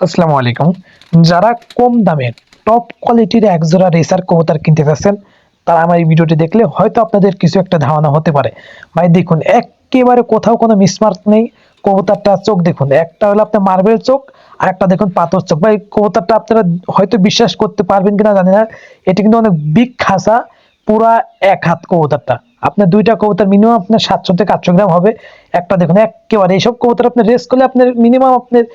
আসসালামু আলাইকুম। যারা কম দামে টপ কোয়ালিটির একজোড়া রেসার কবুতর কিনতে চাচ্ছেন, তারা আমার এই ভিডিওটি দেখলে হয়তো আপনাদের কিছু একটা ধারণা হতে পারে। ভাই দেখুন, একেবারে কোথাও কোনো মিসমার্ক নেই। কবুতরটা চোখ দেখুন, একটা হলো আপনার মার্বেল চোখ, আর একটা দেখুন পাথর চোখ। ভাই কবুতরটা আপনারা হয়তো বিশ্বাস করতে পারবেন কিনা জানি না, এটি কিন্তু অনেক বিগ খাসা, পুরা এক হাত কবুতরটা। আপনার দুইটা কবুতর মিনিমাম আপনার 700 থেকে 800 গ্রাম হবে। একটা দেখুন একেবারে, এইসব কবুতর আপনি রেস করলে আপনার মিনিমাম আপনার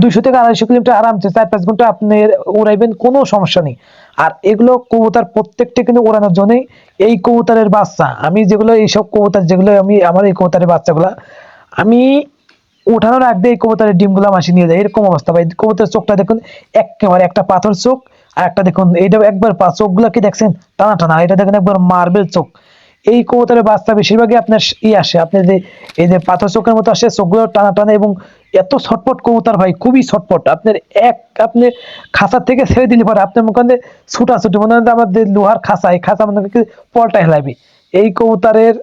200 থেকে 250 কিলোমিটার আরামসে 4-5 ঘন্টা আপনি উড়াইবেন, কোনো সমস্যা নেই। আর এগুলো কবুতর প্রত্যেকটা কিন্তু ওড়ানোর জন্যই। এই কবুতরের বাচ্চা আমি যেগুলো, এইসব কবুতর যেগুলো আমি আমার এই কবুতরের বাচ্চাগুলা আমি উঠানোর আগে এই কবুতরের ডিমগুলো মাসি নিয়ে যায়, এরকম অবস্থা। ভাই কবুতরের চোখটা দেখুন, একেবারে একটা পাথর চোখ। আর একটা দেখুন, এইটা একবার চোখগুলো কি দেখছেন, টানা টানা। এটা দেখেন একবার মার্বেল চোখ। এই কবুতরের বাচ্চা বেশিরভাগই আপনার আসে, আপনি যে এই যে পাথর চোখের মতো আসে, চোখগুলো টানা টানা এবং এত ছটপট কবুতর ভাই, খুবই ছটপট। আপনার আপনি খাঁচা থেকে ছেড়ে দিলে পরে আপনার মুখে ছুটাছুটি মনে হয় আমাদের লোহার খাঁচা, এই খাঁচা মনে হয় পলটা হেলাবি। এই কবুতরের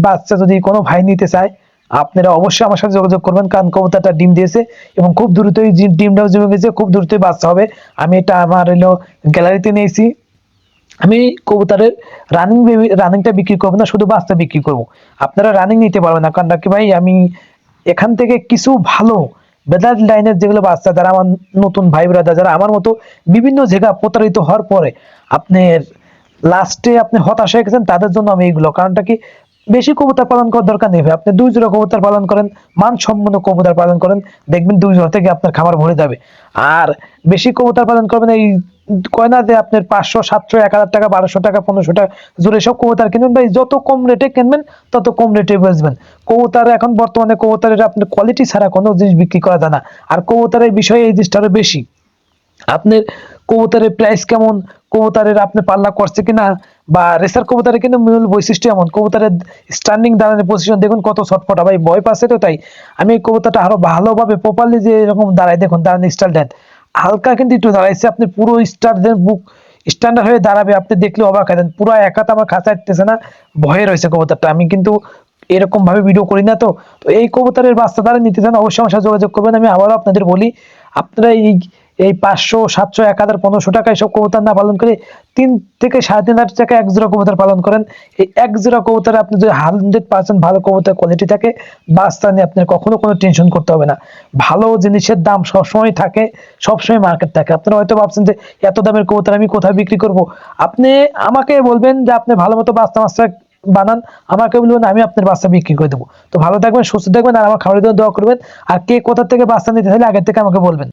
বাচ্চা যদি কোনো ভাই নিতে চায়, আপনারা অবশ্যই আমার সাথে যোগাযোগ করবেন, কারণ কবুতরটা ডিম দিয়েছে এবং খুব দ্রুতই ডিমটাও জমে গেছে, খুব দ্রুতই বাচ্চা হবে। আমি এটা আমার হলো গ্যালারিতে নিয়েছি। আমি কবুতরের রানিংটা বিক্রি করবো না, শুধু বাচ্চা বিক্রি করব। আপনারা রানিং নিতে পারবেন না, কারণ কি ভাই, আমি এখান থেকে কিছু ভালো বেদার লাইনের যেগুলো বাচ্চা, যারা আমার নতুন ভাই ব্রাদার, যারা আমার মতো বিভিন্ন জায়গা প্রতারিত হওয়ার পরে আপনার লাস্টে আপনি হতাশ হয়ে গেছেন, তাদের জন্য আমি এইগুলো। কারণটা কি, বেশি কবুতর পালন করার দরকার নেই ভাই। আপনি 2 জোড়া কবুতর পালন করেন, মানসম্পন্ন কবুতর পালন করেন, দেখবেন 2 জোড়া থেকে আপনার খামার ভরে যাবে। আর বেশি কবুতর পালন করবেন, এই কয় না যে আপনার 500, 700, 1000 টাকা, 1200 টাকা, 1500 টাকা জোরে সব কবুতর কিনবেন। ভাই যত কম রেটে কিনবেন তত কম রেটে বেচবেন। কবুতর এখন বর্তমানে কবুতরের আপনার কোয়ালিটি ছাড়া কোনো জিনিস বিক্রি করা যায় না। আর কবুতরের বিষয়ে এই জিনিসটা আরো বেশি। আপনার কবুতরের প্রাইস কেমন, কবুতরের আপনি পাল্লা করছে কিনা, বা রেসার কবুতরের কিন্তু মূল বৈশিষ্ট্য এমন, কবুতরের স্ট্যান্ডিং দাঁড়ানোর পজিশন দেখুন কত ছটফটা। ভাই ভয় পাচ্ছে তো, তাই আমি এই কবুতরটা আরো ভালোভাবে প্রপারলি যে এরকম দাঁড়ায়, দেখুন দাঁড়ানো স্টাইল দেন, হালকা কিন্তু একটু দাঁড়াইছে। আপনি পুরো স্টার দেন, বুক স্ট্যান্ডার্ড হয়ে দাঁড়াবে, আপনি দেখলে অবাক হয়ে যান। পুরো একাত আমার খাঁচা আসতেছে না, ভয়ে রয়েছে কবুতরটা। আমি কিন্তু এরকম ভাবে ভিডিও করি না। তো তো এই কবুতরের বাচ্চা তারা নিতে চান, অবশ্যই আমার সাথে যোগাযোগ করবেন। আমি আবারও আপনাদের বলি, আপনারা এই 500, 700, 1000, 1500 টাকা এসব কবুতর না পালন করে 3 থেকে 3500 টাকা এক জোড়া কবুতর পালন করেন। এই এক জোড়া কবুতর আপনি যদি 100% ভালো কবুতর কোয়ালিটি থাকে, বাচ্চা নিয়ে আপনার কখনো কোনো টেনশন করতে হবে না। ভালো জিনিসের দাম সবসময় থাকে, সবসময় মার্কেট থাকে। আপনারা হয়তো ভাবছেন যে এত দামের কবুতর আমি কোথায় বিক্রি করব। আপনি আমাকে বলবেন যে আপনি ভালো মতো বাচ্চা বানান, আমাকে বলবেন, আমি আপনার বাচ্চা বিক্রি করে দেবো। তো ভালো থাকবেন, সুস্থ থাকবেন, আর আমার খাবারের জন্য দোয়া করবেন। আর কে কোথা থেকে বাচ্চা নিতে চাইলে আগে থেকে আমাকে বলবেন।